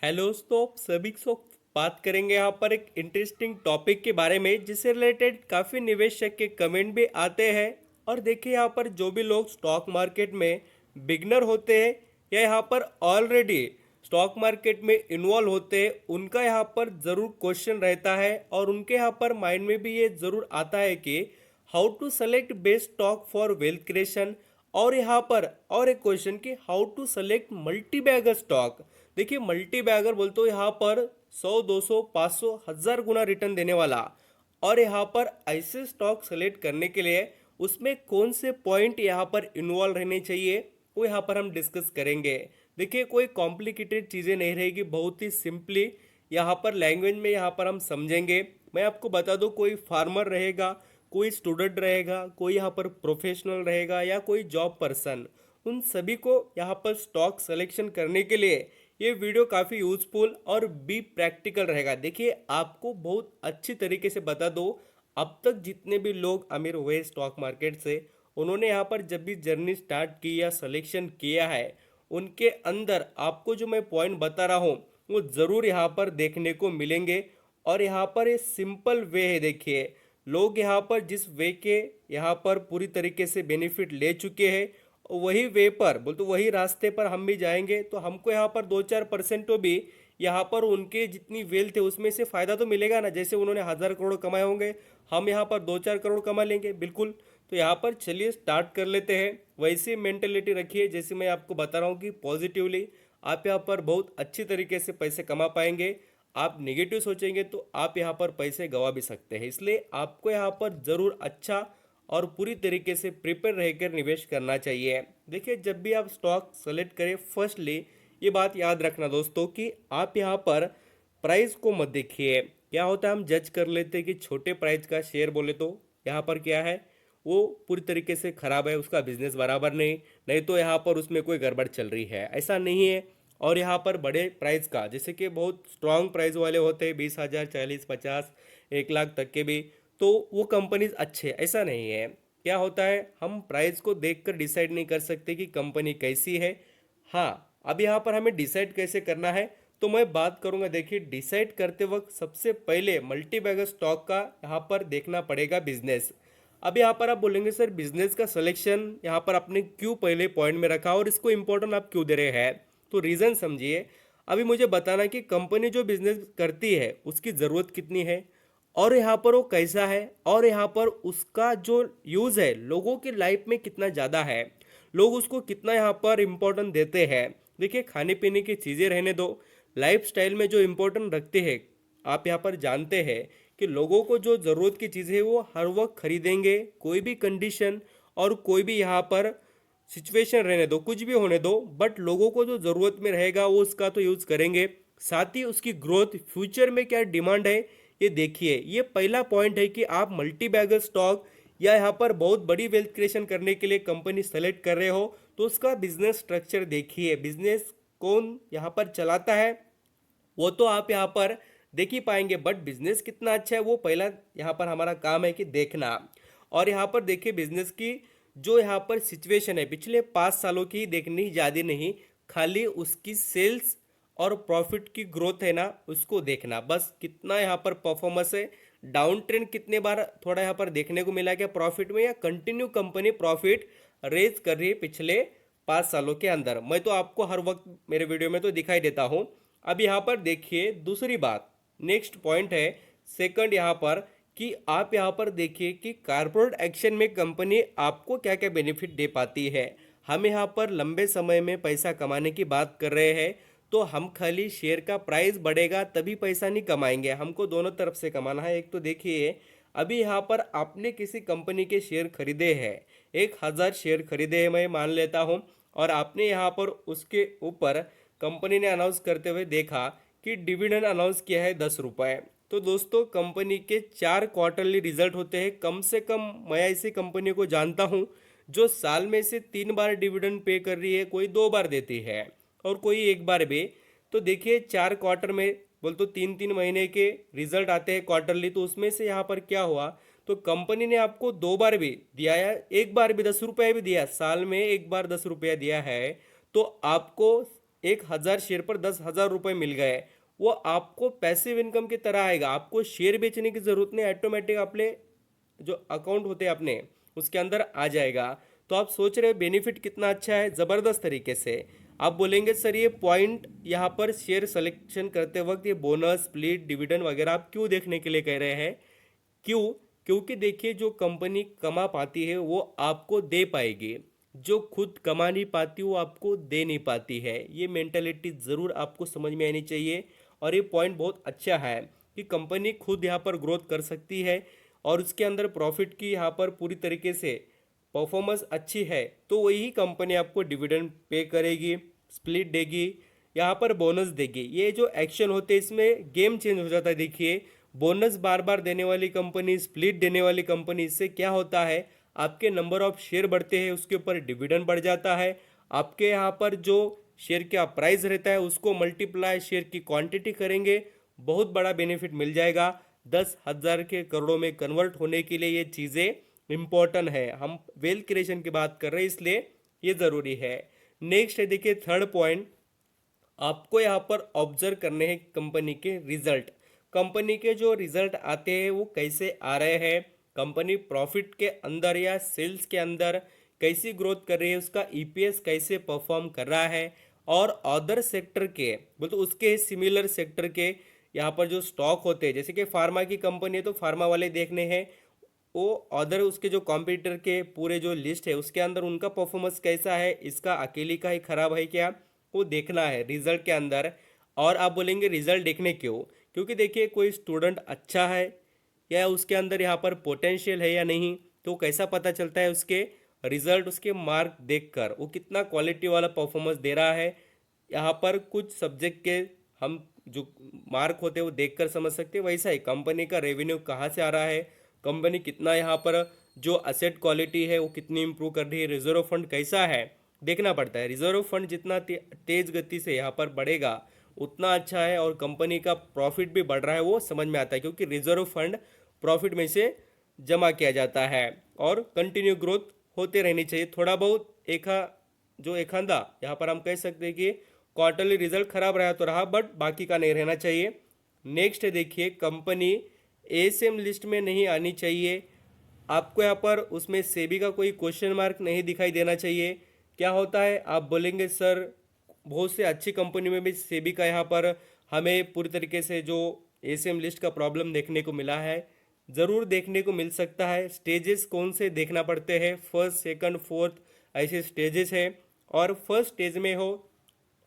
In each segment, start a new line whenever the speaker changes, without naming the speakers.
Hello दोस्तों, सभी को बात करेंगे यहाँ पर एक इंटरेस्टिंग टॉपिक के बारे में जिससे रिलेटेड काफ़ी निवेशक के कमेंट भी आते हैं। और देखिए यहाँ पर जो भी लोग स्टॉक मार्केट में बिगनर होते हैं या यहाँ पर ऑलरेडी स्टॉक मार्केट में इन्वॉल्व होते हैं, उनका यहाँ पर ज़रूर क्वेश्चन रहता है और उनके यहाँ पर माइंड में भी ये ज़रूर आता है कि how to select best stock for wealth creation. और यहाँ पर और एक क्वेश्चन कि how to select multi bagger stock. देखिए मल्टी बैगर बोलते हो यहाँ पर 100, 200, 500, 1000 गुना रिटर्न देने वाला। और यहाँ पर ऐसे स्टॉक सेलेक्ट करने के लिए उसमें कौन से पॉइंट यहाँ पर इन्वॉल्व रहने चाहिए वो यहाँ पर हम डिस्कस करेंगे। देखिए कोई कॉम्प्लिकेटेड चीज़ें नहीं रहेगी, बहुत ही सिंपली यहाँ पर लैंग्वेज में यहाँ पर हम समझेंगे। मैं आपको बता दूँ, कोई फार्मर रहेगा, कोई स्टूडेंट रहेगा, कोई यहाँ पर प्रोफेशनल रहेगा या कोई जॉब पर्सन, उन सभी को यहाँ पर स्टॉक सिलेक्शन करने के लिए ये वीडियो काफ़ी यूजफुल और भी प्रैक्टिकल रहेगा। देखिए आपको बहुत अच्छी तरीके से बता दो, अब तक जितने भी लोग अमीर हुए स्टॉक मार्केट से, उन्होंने यहाँ पर जब भी जर्नी स्टार्ट की या सिलेक्शन किया है, उनके अंदर आपको जो मैं पॉइंट बता रहा हूँ वो ज़रूर यहाँ पर देखने को मिलेंगे। और यहाँ पर ये सिंपल वे है। देखिए लोग यहाँ पर जिस वे के यहाँ पर पूरी तरीके से बेनिफिट ले चुके हैं, वही वे पर बोल तो वही रास्ते पर हम भी जाएंगे तो हमको यहाँ पर 2-4% तो भी यहाँ पर उनके जितनी वेल्थ है उसमें से फ़ायदा तो मिलेगा ना। जैसे उन्होंने 1000 करोड़ कमाए होंगे, हम यहाँ पर 2-4 करोड़ कमा लेंगे बिल्कुल। तो यहाँ पर चलिए स्टार्ट कर लेते हैं। वैसी मेंटेलिटी रखिए जैसे मैं आपको बता रहा हूँ कि पॉजिटिवली आप यहाँ पर बहुत अच्छी तरीके से पैसे कमा पाएंगे। आप नेगेटिव सोचेंगे तो आप यहाँ पर पैसे गंवा भी सकते हैं। इसलिए आपको यहाँ पर ज़रूर अच्छा और पूरी तरीके से प्रिपेयर रहकर निवेश करना चाहिए। देखिए जब भी आप स्टॉक सेलेक्ट करें, फर्स्टली ये बात याद रखना दोस्तों कि आप यहाँ पर प्राइस को मत देखिए। क्या होता है, हम जज कर लेते हैं कि छोटे प्राइस का शेयर बोले तो यहाँ पर क्या है, वो पूरी तरीके से खराब है, उसका बिजनेस बराबर नहीं, नहीं तो यहाँ पर उसमें कोई गड़बड़ चल रही है, ऐसा नहीं है। और यहाँ पर बड़े प्राइस का जैसे कि बहुत स्ट्रांग प्राइस वाले होते हैं, 20,000, 40, 50, 1 लाख तक के भी, तो वो कंपनीज अच्छे, ऐसा नहीं है। क्या होता है, हम प्राइस को देखकर डिसाइड नहीं कर सकते कि कंपनी कैसी है। हाँ, अब यहाँ पर हमें डिसाइड कैसे करना है तो मैं बात करूंगा। देखिए डिसाइड करते वक्त सबसे पहले मल्टी बैगर स्टॉक का यहाँ पर देखना पड़ेगा बिजनेस। अब यहाँ पर आप बोलेंगे सर बिजनेस का सिलेक्शन यहाँ पर आपने क्यों पहले पॉइंट में रखा और इसको इम्पोर्टेंट आप क्यों दे रहे हैं, तो रीज़न समझिए। अभी मुझे बताना कि कंपनी जो बिजनेस करती है उसकी ज़रूरत कितनी है और यहाँ पर वो कैसा है, और यहाँ पर उसका जो यूज़ है लोगों की लाइफ में कितना ज़्यादा है, लोग उसको कितना यहाँ पर इम्पोर्टेंट देते हैं। देखिए खाने पीने की चीज़ें रहने दो, लाइफ स्टाइल में जो इम्पोर्टेंट रखते हैं, आप यहाँ पर जानते हैं कि लोगों को जो ज़रूरत की चीज़ें है वो हर वक्त खरीदेंगे, कोई भी कंडीशन और कोई भी यहाँ पर सिचुएशन रहने दो, कुछ भी होने दो, बट लोगों को जो ज़रूरत में रहेगा वो उसका तो यूज़ करेंगे। साथ ही उसकी ग्रोथ फ्यूचर में क्या डिमांड है ये देखिए। ये पहला पॉइंट है कि आप मल्टी बैगर स्टॉक या यहाँ पर बहुत बड़ी वेल्थ क्रिएशन करने के लिए कंपनी सेलेक्ट कर रहे हो तो उसका बिजनेस स्ट्रक्चर देखिए, बिजनेस कौन यहाँ पर चलाता है वो तो आप यहाँ पर देख ही पाएंगे, बट बिजनेस कितना अच्छा है वो पहला यहाँ पर हमारा काम है कि देखना। और यहाँ पर देखिए बिजनेस की जो यहाँ पर सिचुएशन है पिछले 5 सालों की ही देखनी, ज़्यादा नहीं, खाली उसकी सेल्स और प्रॉफिट की ग्रोथ है ना उसको देखना, बस कितना यहाँ पर परफॉर्मेंस है, डाउन ट्रेंड कितने बार थोड़ा यहाँ पर देखने को मिला क्या प्रॉफिट में, या कंटिन्यू कंपनी प्रॉफिट रेज कर रही है पिछले 5 सालों के अंदर। मैं तो आपको हर वक्त मेरे वीडियो में तो दिखाई देता हूँ। अब यहाँ पर देखिए दूसरी बात, नेक्स्ट पॉइंट है सेकंड यहाँ पर कि आप यहाँ पर देखिए कि कारपोरेट एक्शन में कंपनी आपको क्या क्या बेनिफिट दे पाती है। हम यहाँ पर लंबे समय में पैसा कमाने की बात कर रहे हैं तो हम खाली शेयर का प्राइस बढ़ेगा तभी पैसा नहीं कमाएंगे, हमको दोनों तरफ से कमाना है। एक तो देखिए अभी यहाँ पर आपने किसी कंपनी के शेयर खरीदे हैं, 1000 शेयर खरीदे हैं मैं मान लेता हूँ, और आपने यहाँ पर उसके ऊपर कंपनी ने अनाउंस करते हुए देखा कि डिविडेंड अनाउंस किया है 10 रुपये। तो दोस्तों कंपनी के 4 क्वार्टरली रिजल्ट होते हैं, कम से कम मैं ऐसी कंपनी को जानता हूँ जो साल में से 3 बार डिविडेंड पे कर रही है, कोई 2 बार देती है और कोई 1 बार भी। तो देखिए 4 क्वार्टर में बोल तो 3-3 महीने के रिजल्ट आते हैं क्वार्टरली, तो उसमें से यहाँ पर क्या हुआ, तो कंपनी ने आपको 2 बार भी दिया है, 1 बार भी 10 रुपये भी दिया, साल में 1 बार 10 रुपया दिया है, तो आपको 1,000 शेयर पर 10,000 रुपये मिल गए, वो आपको पैसिव इनकम की तरह आएगा। आपको शेयर बेचने की ज़रूरत नहीं, ऑटोमेटिक अपने जो अकाउंट होते हैं अपने उसके अंदर आ जाएगा। तो आप सोच रहे हैं बेनिफिट कितना अच्छा है, ज़बरदस्त तरीके से। आप बोलेंगे सर ये पॉइंट यहाँ पर शेयर सिलेक्शन करते वक्त ये बोनस स्प्लिट डिविडेंड वगैरह आप क्यों देखने के लिए कह रहे हैं? क्यों? क्योंकि देखिए जो कंपनी कमा पाती है वो आपको दे पाएगी, जो खुद कमा नहीं पाती वो आपको दे नहीं पाती है। ये मेंटेलिटी ज़रूर आपको समझ में आनी चाहिए। और ये पॉइंट बहुत अच्छा है कि कंपनी खुद यहाँ पर ग्रोथ कर सकती है और उसके अंदर प्रॉफिट की यहाँ पर पूरी तरीके से परफॉर्मेंस अच्छी है तो वही कंपनी आपको डिविडेंड पे करेगी, स्प्लिट देगी, यहाँ पर बोनस देगी। ये जो एक्शन होते हैं इसमें गेम चेंज हो जाता है। देखिए बोनस बार बार देने वाली कंपनी, स्प्लिट देने वाली कंपनी, इससे क्या होता है आपके नंबर ऑफ शेयर बढ़ते हैं, उसके ऊपर डिविडेंड बढ़ जाता है। आपके यहाँ पर जो शेयर का प्राइस रहता है उसको मल्टीप्लाई शेयर की क्वांटिटी करेंगे, बहुत बड़ा बेनिफिट मिल जाएगा। 10,000 के करोड़ों में कन्वर्ट होने के लिए ये चीज़ें इम्पोर्टेंट है। हम वेल्थ क्रिएशन की बात कर रहे हैं इसलिए ये ज़रूरी है। नेक्स्ट है देखिए थर्ड पॉइंट, आपको यहाँ पर ऑब्जर्व करने हैं कंपनी के रिजल्ट। कंपनी के जो रिजल्ट आते हैं वो कैसे आ रहे हैं, कंपनी प्रॉफिट के अंदर या सेल्स के अंदर कैसी ग्रोथ कर रही है, उसका ईपीएस कैसे परफॉर्म कर रहा है, और अदर सेक्टर के बोल तो उसके सिमिलर सेक्टर के यहाँ पर जो स्टॉक होते हैं, जैसे कि फार्मा की कंपनी है तो फार्मा वाले देखने हैं, वो अदर उसके जो कॉम्पिटिटर के पूरे जो लिस्ट है उसके अंदर उनका परफॉर्मेंस कैसा है, इसका अकेली का ही खराब है क्या, वो देखना है रिजल्ट के अंदर। और आप बोलेंगे रिजल्ट देखने क्यों? क्योंकि देखिए कोई स्टूडेंट अच्छा है या उसके अंदर यहाँ पर पोटेंशियल है या नहीं, तो कैसा पता चलता है? उसके रिजल्ट, उसके मार्क देखकर वो कितना क्वालिटी वाला परफॉर्मेंस दे रहा है। यहाँ पर कुछ सब्जेक्ट के हम जो मार्क होते हैं वो देखकर समझ सकते हैं। वैसा ही कंपनी का रेवेन्यू कहाँ से आ रहा है, कंपनी कितना यहाँ पर जो असेट क्वालिटी है वो कितनी इंप्रूव कर रही है, रिजर्व फंड कैसा है देखना पड़ता है। रिजर्व फंड जितना तेज गति से यहाँ पर बढ़ेगा उतना अच्छा है, और कंपनी का प्रॉफिट भी बढ़ रहा है वो समझ में आता है, क्योंकि रिजर्व फंड प्रॉफिट में से जमा किया जाता है। और कंटिन्यू ग्रोथ होते रहनी चाहिए। थोड़ा बहुत एखादा यहाँ पर हम कह सकते हैं कि क्वार्टरली रिजल्ट खराब रहा तो रहा, बट बाकी का नहीं रहना चाहिए। नेक्स्ट है देखिए कंपनी एएसएम लिस्ट में नहीं आनी चाहिए। आपको यहाँ पर उसमें सेबी का कोई क्वेश्चन मार्क नहीं दिखाई देना चाहिए। क्या होता है आप बोलेंगे सर बहुत से अच्छी कंपनी में भी सेबी का यहाँ पर हमें पूरी तरीके से जो एएसएम लिस्ट का प्रॉब्लम देखने को मिला है। ज़रूर देखने को मिल सकता है। स्टेजेस कौन से देखना पड़ते हैं, फर्स्ट सेकंड फोर्थ ऐसे स्टेजेस है, और फर्स्ट स्टेज में हो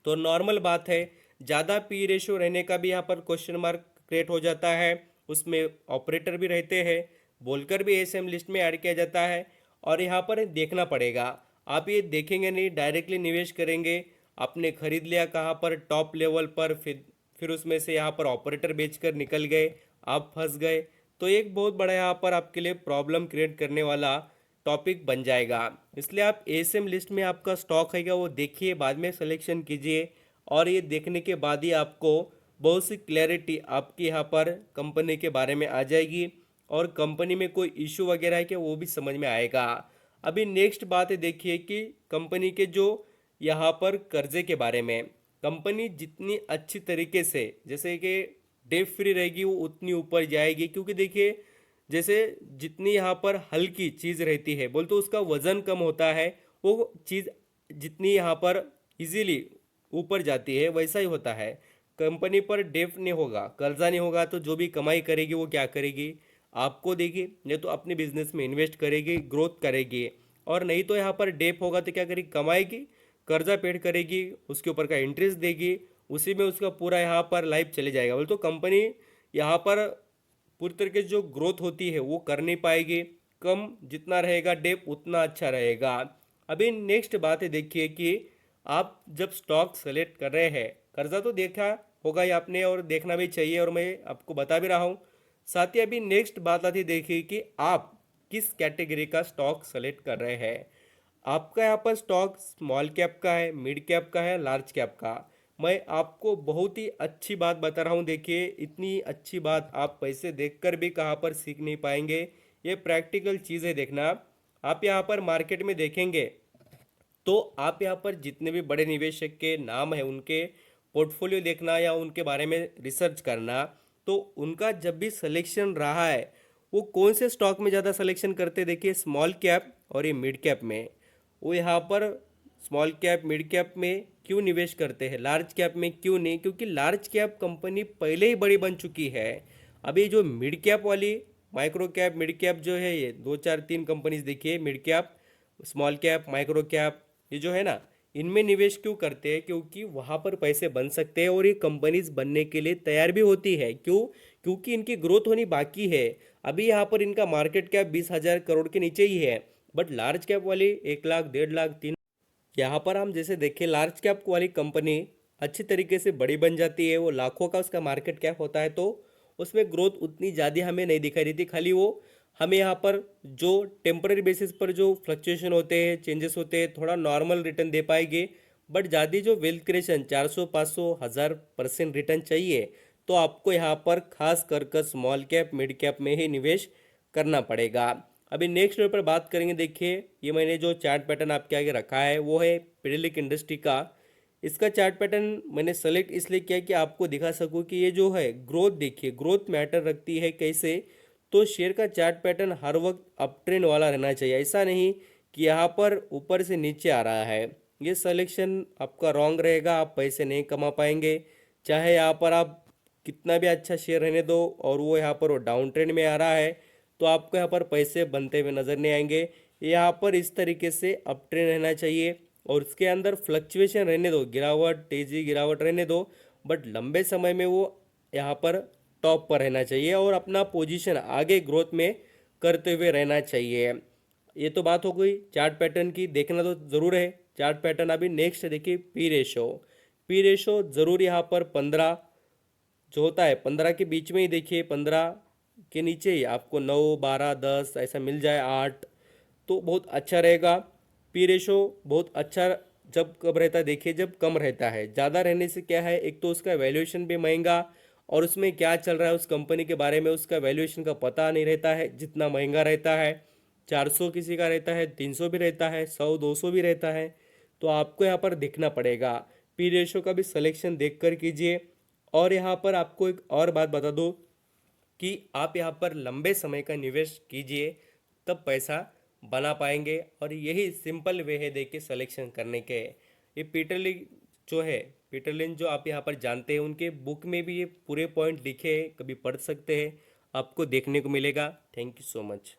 तो नॉर्मल बात है, ज़्यादा पी रेशियो रहने का भी यहाँ पर क्वेश्चन मार्क क्रिएट हो जाता है। उसमें ऑपरेटर भी रहते हैं, बोलकर भी एसएम लिस्ट में ऐड किया जाता है, और यहाँ पर देखना पड़ेगा। आप ये देखेंगे नहीं, डायरेक्टली निवेश करेंगे, आपने खरीद लिया कहाँ पर टॉप लेवल पर, फिर उसमें से यहाँ पर ऑपरेटर बेचकर निकल गए, आप फंस गए, तो एक बहुत बड़ा यहाँ पर आपके लिए प्रॉब्लम क्रिएट करने वाला टॉपिक बन जाएगा। इसलिए आप एएसएम लिस्ट में आपका स्टॉक है क्या वो देखिए, बाद में सिलेक्शन कीजिए, और ये देखने के बाद ही आपको बहुत सी क्लैरिटी आपकी यहाँ पर कंपनी के बारे में आ जाएगी, और कंपनी में कोई इशू वगैरह है क्या वो भी समझ में आएगा। अभी नेक्स्ट बात है देखिए कि कंपनी के जो यहाँ पर कर्जे के बारे में, कंपनी जितनी अच्छी तरीके से जैसे कि डेट फ्री रहेगी वो उतनी ऊपर जाएगी। क्योंकि देखिए जैसे जितनी यहाँ पर हल्की चीज़ रहती है बोल तो उसका वज़न कम होता है, वो चीज़ जितनी यहाँ पर इजीली ऊपर जाती है वैसा ही होता है। कंपनी पर डेफ नहीं होगा, कर्जा नहीं होगा, तो जो भी कमाई करेगी वो क्या करेगी, आपको देगी, नहीं तो अपने बिजनेस में इन्वेस्ट करेगी, ग्रोथ करेगी। और नहीं तो यहाँ पर डेप होगा तो क्या करेगी, कमाएगी, कर्जा पेड करेगी, उसके ऊपर का इंटरेस्ट देगी, उसी में उसका पूरा यहाँ पर लाइफ चले जाएगा। बोल तो कंपनी यहाँ पर पूरी तरीके से जो ग्रोथ होती है वो कर नहीं पाएगी। कम जितना रहेगा डेप उतना अच्छा रहेगा। अभी नेक्स्ट बात है देखिए कि आप जब स्टॉक सेलेक्ट कर रहे हैं, कर्जा तो देखा होगा ही आपने और देखना भी चाहिए, और मैं आपको बता भी रहा हूँ। साथ ही अभी नेक्स्ट बात आती है देखिए कि आप किस कैटेगरी का स्टॉक सेलेक्ट कर रहे हैं। आपका यहाँ पर स्टॉक स्मॉल कैप का है, मिड कैप का है, लार्ज कैप का। मैं आपको बहुत ही अच्छी बात बता रहा हूँ, देखिए इतनी अच्छी बात आप पैसे देखकर भी कहाँ पर सीख नहीं पाएंगे। ये प्रैक्टिकल चीज़ है, देखना आप यहाँ पर मार्केट में देखेंगे तो आप यहाँ पर जितने भी बड़े निवेशक के नाम है उनके पोर्टफोलियो देखना या उनके बारे में रिसर्च करना। तो उनका जब भी सिलेक्शन रहा है वो कौन से स्टॉक में ज़्यादा सिलेक्शन करते, देखिए स्मॉल कैप और ये मिड कैप में। वो यहाँ पर स्मॉल कैप मिड कैप में क्यों निवेश करते हैं, लार्ज कैप में क्यों नहीं, क्योंकि लार्ज कैप कंपनी पहले ही बड़ी बन चुकी है। अभी जो मिड कैप वाली माइक्रो कैप मिड कैप जो है, ये दो चार तीन कंपनीज देखिए, mid cap small cap micro cap, ये जो है ना, इनमें निवेश क्यों करते हैं, क्योंकि वहाँ पर पैसे बन सकते हैं और ये कंपनीज बनने के लिए तैयार भी होती है। क्यों? क्योंकि इनकी ग्रोथ होनी बाकी है। अभी यहाँ पर इनका मार्केट कैप 20,000 करोड़ के नीचे ही है, बट लार्ज कैप वाली 1 लाख 1.5 लाख 3, यहाँ पर हम जैसे देखें लार्ज कैप वाली कंपनी अच्छी तरीके से बड़ी बन जाती है, वो लाखों का उसका मार्केट कैप होता है, तो उसमें ग्रोथ उतनी ज़्यादा हमें नहीं दिखाई देती। खाली वो हमें यहाँ पर जो टेम्पररी बेसिस पर जो फ्लक्चुएशन होते हैं, चेंजेस होते हैं, थोड़ा नॉर्मल रिटर्न दे पाएंगे। बट ज़्यादा जो वेल्थ क्रिएशन 400 500 1000% रिटर्न चाहिए, तो आपको यहाँ पर खास कर स्मॉल कैप मिड कैप में ही निवेश करना पड़ेगा। अभी नेक्स्ट लेवल पर बात करेंगे। देखिए ये मैंने जो चार्ट पैटर्न आपके आगे रखा है वो है पीडिलिक इंडस्ट्री का। इसका चार्ट पैटर्न मैंने सेलेक्ट इसलिए किया कि आपको दिखा सकूं कि ये जो है ग्रोथ, देखिए ग्रोथ मैटर रखती है कैसे। तो शेयर का चार्ट पैटर्न हर वक्त अप ट्रेंड वाला रहना चाहिए, ऐसा नहीं कि यहाँ पर ऊपर से नीचे आ रहा है। ये सिलेक्शन आपका रॉन्ग रहेगा, आप पैसे नहीं कमा पाएंगे। चाहे यहाँ पर आप कितना भी अच्छा शेयर रहने दो और वो यहाँ पर वो डाउन ट्रेंड में आ रहा है, तो आपको यहाँ पर पैसे बनते हुए नज़र नहीं आएंगे। यहाँ पर इस तरीके से अप ट्रेंड रहना चाहिए और उसके अंदर फ्लक्चुएशन रहने दो, गिरावट तेजी गिरावट रहने दो, बट लंबे समय में वो यहाँ पर टॉप पर रहना चाहिए और अपना पोजीशन आगे ग्रोथ में करते हुए रहना चाहिए। ये तो बात हो गई चार्ट पैटर्न की, देखना तो ज़रूर है चार्ट पैटर्न। अभी नेक्स्ट देखिए पी रेशो। पी रेशो ज़रूर यहाँ पर 15 जो होता है 15 के बीच में ही देखिए, 15 के नीचे ही आपको 9 12 10 ऐसा मिल जाए, 8, तो बहुत अच्छा रहेगा। पी रेशो बहुत अच्छा जब कब रहता है, देखिए जब कम रहता है। ज़्यादा रहने से क्या है, एक तो उसका वैल्यूएशन भी महंगा और उसमें क्या चल रहा है उस कंपनी के बारे में उसका वैल्यूएशन का पता नहीं रहता है। जितना महंगा रहता है, 400 किसी का रहता है, 300 भी रहता है, 100 200 भी रहता है, तो आपको यहाँ पर देखना पड़ेगा। पी रेशो का भी सिलेक्शन देख कर कीजिए। और यहाँ पर आपको एक और बात बता दूँ कि आप यहाँ पर लंबे समय का निवेश कीजिए, तब पैसा बना पाएंगे। और यही सिंपल वे है देखिए सिलेक्शन करने के। ये पीटर लिन जो है, पीटर लिन जो आप यहाँ पर जानते हैं, उनके बुक में भी ये पूरे पॉइंट लिखे हैं, कभी पढ़ सकते हैं, आपको देखने को मिलेगा। Thank you so much.